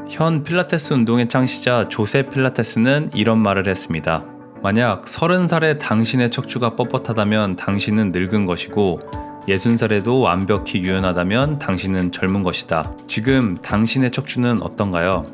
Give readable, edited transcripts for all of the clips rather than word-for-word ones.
현 필라테스 운동의 창시자 조세 필라테스는 이런 말을 했습니다. 만약 30살에 당신의 척추가 뻣뻣하다면 당신은 늙은 것이고 60살에도 완벽히 유연하다면 당신은 젊은 것이다. 지금 당신의 척추는 어떤가요?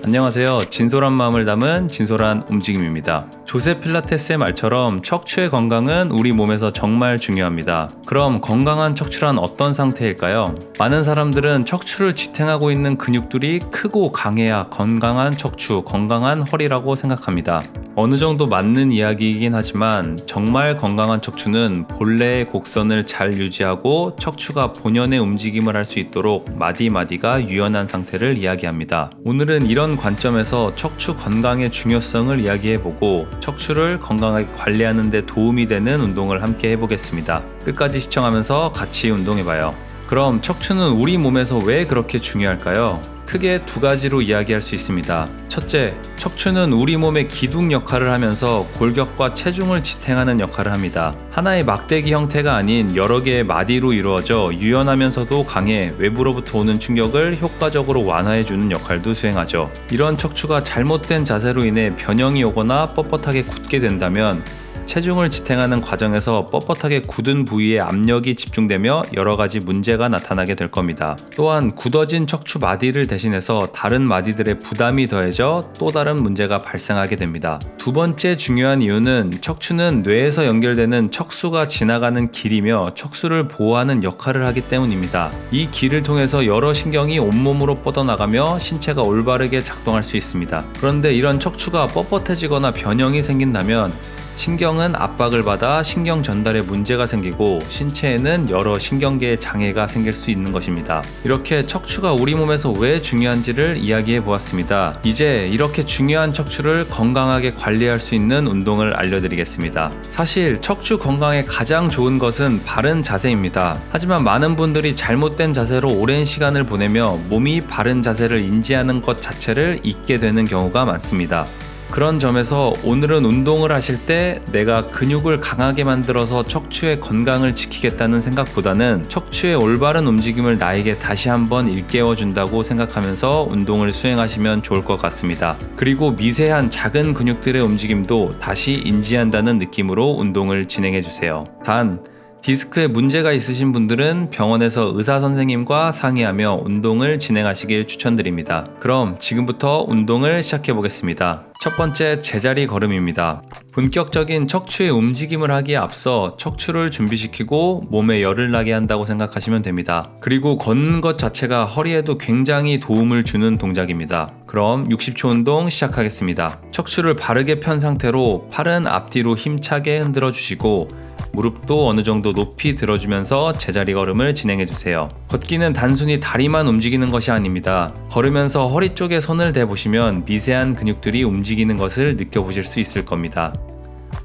안녕하세요. 진솔한 마음을 담은 진솔한 움직임입니다. 조세 필라테스의 말처럼 척추의 건강은 우리 몸에서 정말 중요합니다. 그럼 건강한 척추란 어떤 상태일까요? 많은 사람들은 척추를 지탱하고 있는 근육들이 크고 강해야 건강한 척추, 건강한 허리라고 생각합니다. 어느 정도 맞는 이야기이긴 하지만 정말 건강한 척추는 본래의 곡선을 잘 유지하고 척추가 본연의 움직임을 할 수 있도록 마디마디가 유연한 상태를 이야기합니다. 오늘은 이런 관점에서 척추 건강의 중요성을 이야기해보고 척추를 건강하게 관리하는 데 도움이 되는 운동을 함께 해보겠습니다. 끝까지 시청하면서 같이 운동해봐요. 그럼 척추는 우리 몸에서 왜 그렇게 중요할까요? 크게 두 가지로 이야기할 수 있습니다. 첫째, 척추는 우리 몸의 기둥 역할을 하면서 골격과 체중을 지탱하는 역할을 합니다. 하나의 막대기 형태가 아닌 여러 개의 마디로 이루어져 유연하면서도 강해 외부로부터 오는 충격을 효과적으로 완화해주는 역할도 수행하죠. 이런 척추가 잘못된 자세로 인해 변형이 오거나 뻣뻣하게 굳게 된다면 체중을 지탱하는 과정에서 뻣뻣하게 굳은 부위에 압력이 집중되며 여러 가지 문제가 나타나게 될 겁니다. 또한 굳어진 척추 마디를 대신해서 다른 마디들의 부담이 더해져 또 다른 문제가 발생하게 됩니다. 두 번째 중요한 이유는 척추는 뇌에서 연결되는 척수가 지나가는 길이며 척수를 보호하는 역할을 하기 때문입니다. 이 길을 통해서 여러 신경이 온몸으로 뻗어나가며 신체가 올바르게 작동할 수 있습니다. 그런데 이런 척추가 뻣뻣해지거나 변형이 생긴다면 신경은 압박을 받아 신경 전달에 문제가 생기고 신체에는 여러 신경계의 장애가 생길 수 있는 것입니다. 이렇게 척추가 우리 몸에서 왜 중요한지를 이야기해 보았습니다. 이제 이렇게 중요한 척추를 건강하게 관리할 수 있는 운동을 알려드리겠습니다. 사실 척추 건강에 가장 좋은 것은 바른 자세입니다. 하지만 많은 분들이 잘못된 자세로 오랜 시간을 보내며 몸이 바른 자세를 인지하는 것 자체를 잊게 되는 경우가 많습니다. 그런 점에서 오늘은 운동을 하실 때 내가 근육을 강하게 만들어서 척추의 건강을 지키겠다는 생각보다는 척추의 올바른 움직임을 나에게 다시 한번 일깨워 준다고 생각하면서 운동을 수행하시면 좋을 것 같습니다. 그리고 미세한 작은 근육들의 움직임도 다시 인지한다는 느낌으로 운동을 진행해 주세요. 단 디스크에 문제가 있으신 분들은 병원에서 의사 선생님과 상의하며 운동을 진행하시길 추천드립니다. 그럼 지금부터 운동을 시작해 보겠습니다. 첫 번째, 제자리 걸음입니다. 본격적인 척추의 움직임을 하기에 앞서 척추를 준비시키고 몸에 열을 나게 한다고 생각하시면 됩니다. 그리고 걷는 것 자체가 허리에도 굉장히 도움을 주는 동작입니다. 그럼 60초 운동 시작하겠습니다. 척추를 바르게 편 상태로 팔은 앞뒤로 힘차게 흔들어 주시고 무릎도 어느 정도 높이 들어주면서 제자리 걸음을 진행해주세요. 걷기는 단순히 다리만 움직이는 것이 아닙니다. 걸으면서 허리 쪽에 손을 대보시면 미세한 근육들이 움직이는 것을 느껴보실 수 있을 겁니다.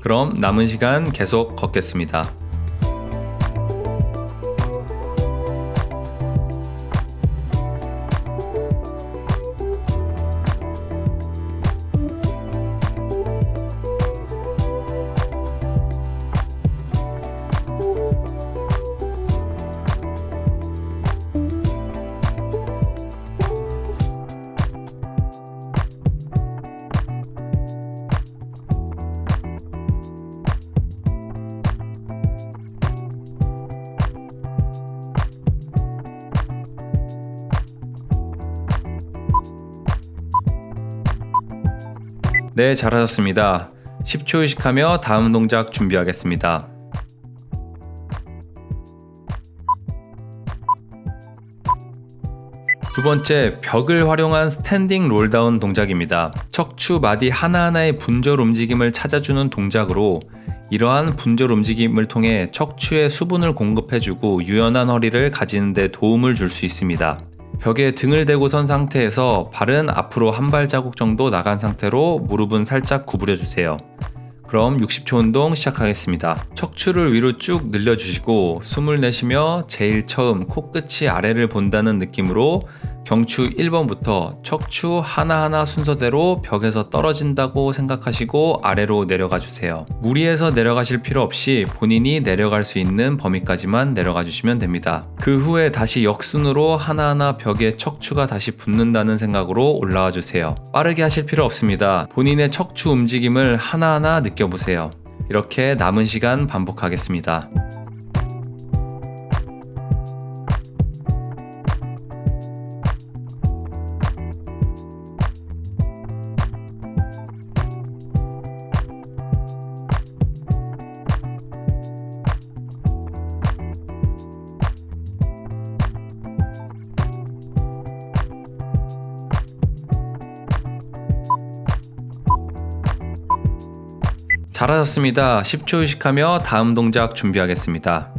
그럼 남은 시간 계속 걷겠습니다. 네, 잘하셨습니다. 10초 휴식하며 다음 동작 준비하겠습니다. 두 번째, 벽을 활용한 스탠딩 롤다운 동작입니다. 척추 마디 하나하나의 분절 움직임을 찾아주는 동작으로 이러한 분절 움직임을 통해 척추에 수분을 공급해주고 유연한 허리를 가지는 데 도움을 줄 수 있습니다. 벽에 등을 대고 선 상태에서 발은 앞으로 한 발자국 정도 나간 상태로 무릎은 살짝 구부려 주세요. 그럼 60초 운동 시작하겠습니다. 척추를 위로 쭉 늘려주시고 숨을 내쉬며 제일 처음 코끝이 아래를 본다는 느낌으로 경추 1번부터 척추 하나하나 순서대로 벽에서 떨어진다고 생각하시고 아래로 내려가 주세요. 무리해서 내려가실 필요 없이 본인이 내려갈 수 있는 범위까지만 내려가 주시면 됩니다. 그 후에 다시 역순으로 하나하나 벽에 척추가 다시 붙는다는 생각으로 올라와 주세요. 빠르게 하실 필요 없습니다. 본인의 척추 움직임을 하나하나 느껴보세요. 이렇게 남은 시간 반복하겠습니다. 잘하셨습니다. 10초 휴식하며 다음 동작 준비하겠습니다.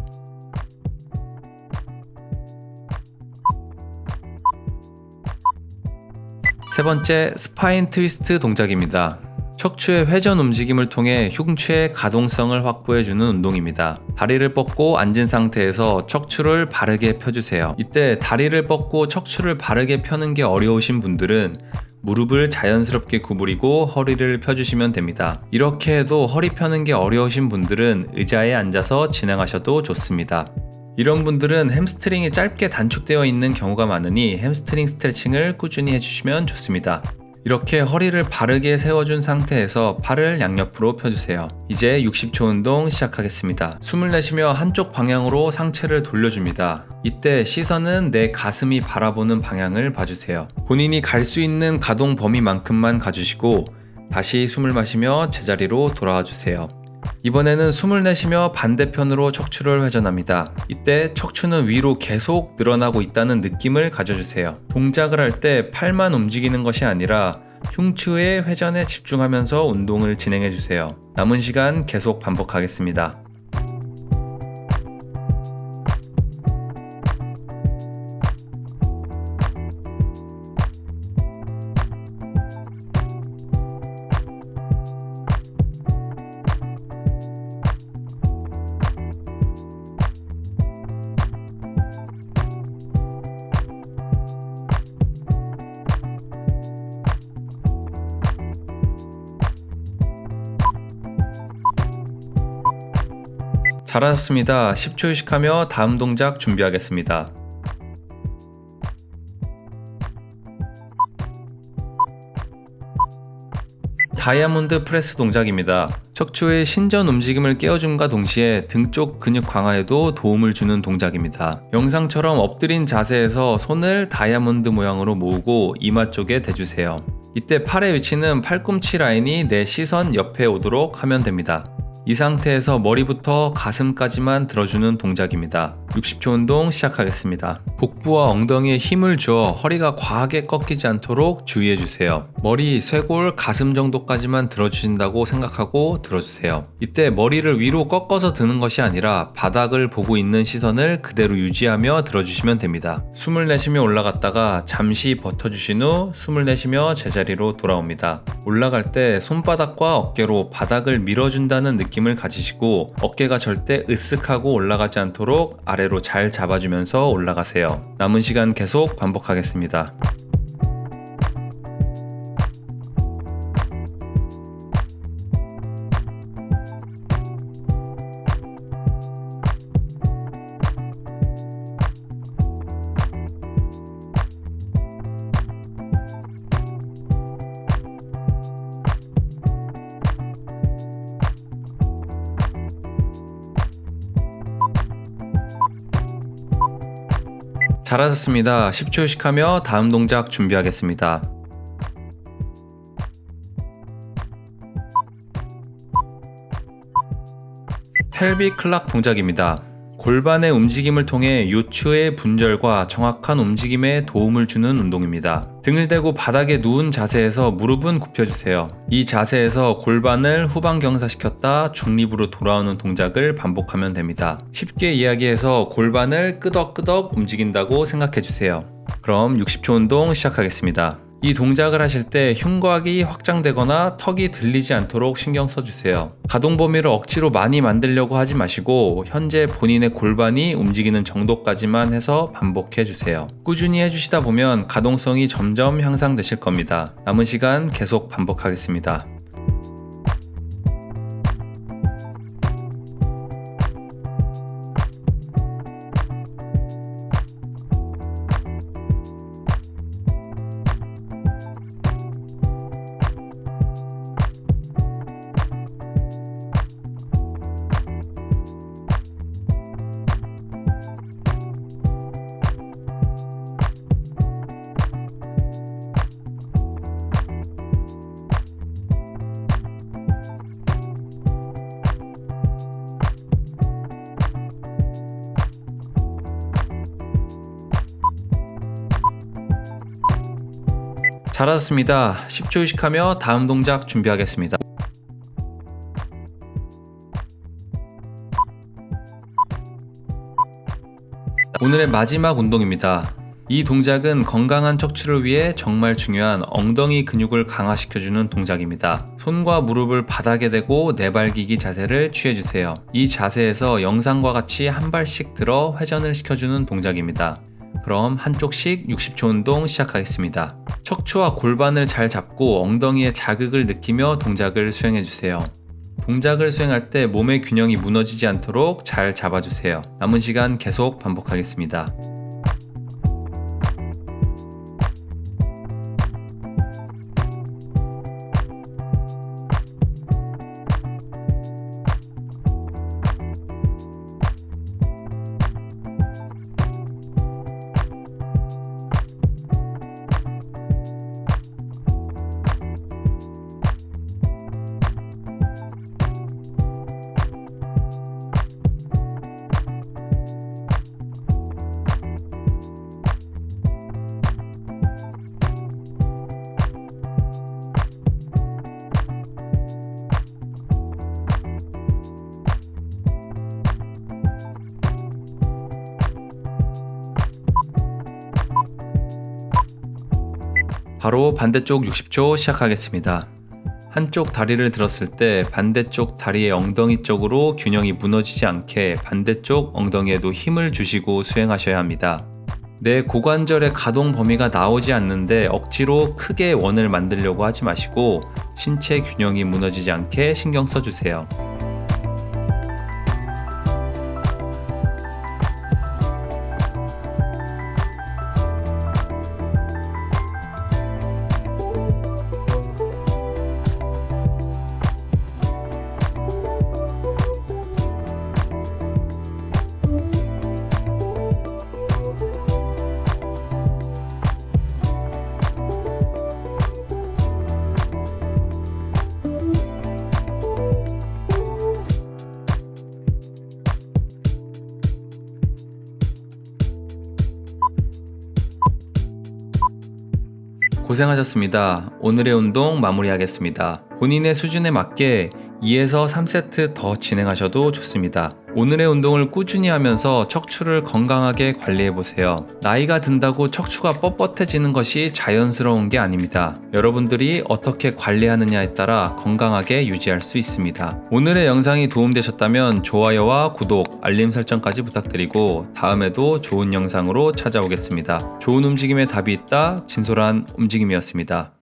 세 번째, 스파인 트위스트 동작입니다. 척추의 회전 움직임을 통해 흉추의 가동성을 확보해주는 운동입니다. 다리를 뻗고 앉은 상태에서 척추를 바르게 펴주세요. 이때 다리를 뻗고 척추를 바르게 펴는 게 어려우신 분들은 무릎을 자연스럽게 구부리고 허리를 펴주시면 됩니다. 이렇게 해도 허리 펴는 게 어려우신 분들은 의자에 앉아서 진행하셔도 좋습니다. 이런 분들은 햄스트링이 짧게 단축되어 있는 경우가 많으니 햄스트링 스트레칭을 꾸준히 해주시면 좋습니다. 이렇게 허리를 바르게 세워준 상태에서 팔을 양옆으로 펴주세요. 이제 60초 운동 시작하겠습니다. 숨을 내쉬며 한쪽 방향으로 상체를 돌려줍니다. 이때 시선은 내 가슴이 바라보는 방향을 봐주세요. 본인이 갈 수 있는 가동 범위만큼만 가주시고 다시 숨을 마시며 제자리로 돌아와 주세요. 이번에는 숨을 내쉬며 반대편으로 척추를 회전합니다. 이때 척추는 위로 계속 늘어나고 있다는 느낌을 가져주세요. 동작을 할 때 팔만 움직이는 것이 아니라 흉추의 회전에 집중하면서 운동을 진행해주세요. 남은 시간 계속 반복하겠습니다. 잘하셨습니다. 10초 휴식하며 다음 동작 준비하겠습니다. 다이아몬드 프레스 동작입니다. 척추의 신전 움직임을 깨워줌과 동시에 등 쪽 근육 강화에도 도움을 주는 동작입니다. 영상처럼 엎드린 자세에서 손을 다이아몬드 모양으로 모으고 이마 쪽에 대주세요. 이때 팔의 위치는 팔꿈치 라인이 내 시선 옆에 오도록 하면 됩니다. 이 상태에서 머리부터 가슴까지만 들어주는 동작입니다. 60초 운동 시작하겠습니다. 복부와 엉덩이에 힘을 주어 허리가 과하게 꺾이지 않도록 주의해주세요. 머리, 쇄골, 가슴 정도까지만 들어주신다고 생각하고 들어주세요. 이때 머리를 위로 꺾어서 드는 것이 아니라 바닥을 보고 있는 시선을 그대로 유지하며 들어주시면 됩니다. 숨을 내쉬며 올라갔다가 잠시 버텨주신 후 숨을 내쉬며 제자리로 돌아옵니다. 올라갈 때 손바닥과 어깨로 바닥을 밀어준다는 느낌을 가지시고 어깨가 절대 으쓱하고 올라가지 않도록 아래로 잘 잡아주면서 올라가세요. 남은 시간 계속 반복하겠습니다. 잘하셨습니다. 10초 휴식하며 다음 동작 준비하겠습니다. 펠빅 클락 동작입니다. 골반의 움직임을 통해 요추의 분절과 정확한 움직임에 도움을 주는 운동입니다. 등을 대고 바닥에 누운 자세에서 무릎은 굽혀주세요. 이 자세에서 골반을 후방경사시켰다 중립으로 돌아오는 동작을 반복하면 됩니다. 쉽게 이야기해서 골반을 끄덕끄덕 움직인다고 생각해주세요. 그럼 60초 운동 시작하겠습니다. 이 동작을 하실 때 흉곽이 확장되거나 턱이 들리지 않도록 신경 써주세요. 가동 범위를 억지로 많이 만들려고 하지 마시고 현재 본인의 골반이 움직이는 정도까지만 해서 반복해주세요. 꾸준히 해주시다 보면 가동성이 점점 향상되실 겁니다. 남은 시간 계속 반복하겠습니다. 잘하셨습니다. 10초 휴식하며 다음 동작 준비하겠습니다. 오늘의 마지막 운동입니다. 이 동작은 건강한 척추를 위해 정말 중요한 엉덩이 근육을 강화시켜주는 동작입니다. 손과 무릎을 바닥에 대고 내발기기 자세를 취해주세요. 이 자세에서 영상과 같이 한 발씩 들어 회전을 시켜주는 동작입니다. 그럼 한쪽씩 60초 운동 시작하겠습니다. 척추와 골반을 잘 잡고 엉덩이에 자극을 느끼며 동작을 수행해주세요. 동작을 수행할 때 몸의 균형이 무너지지 않도록 잘 잡아주세요. 남은 시간 계속 반복하겠습니다. 바로 반대쪽 60초 시작하겠습니다. 한쪽 다리를 들었을 때 반대쪽 다리의 엉덩이 쪽으로 균형이 무너지지 않게 반대쪽 엉덩이에도 힘을 주시고 수행하셔야 합니다. 내 고관절의 가동 범위가 나오지 않는데 억지로 크게 원을 만들려고 하지 마시고 신체 균형이 무너지지 않게 신경 써주세요. 고생하셨습니다. 오늘의 운동 마무리하겠습니다. 본인의 수준에 맞게 2에서 3세트 더 진행하셔도 좋습니다. 오늘의 운동을 꾸준히 하면서 척추를 건강하게 관리해보세요. 나이가 든다고 척추가 뻣뻣해지는 것이 자연스러운 게 아닙니다. 여러분들이 어떻게 관리하느냐에 따라 건강하게 유지할 수 있습니다. 오늘의 영상이 도움되셨다면 좋아요와 구독, 알림 설정까지 부탁드리고 다음에도 좋은 영상으로 찾아오겠습니다. 좋은 움직임에 답이 있다. 진솔한 움직임이었습니다.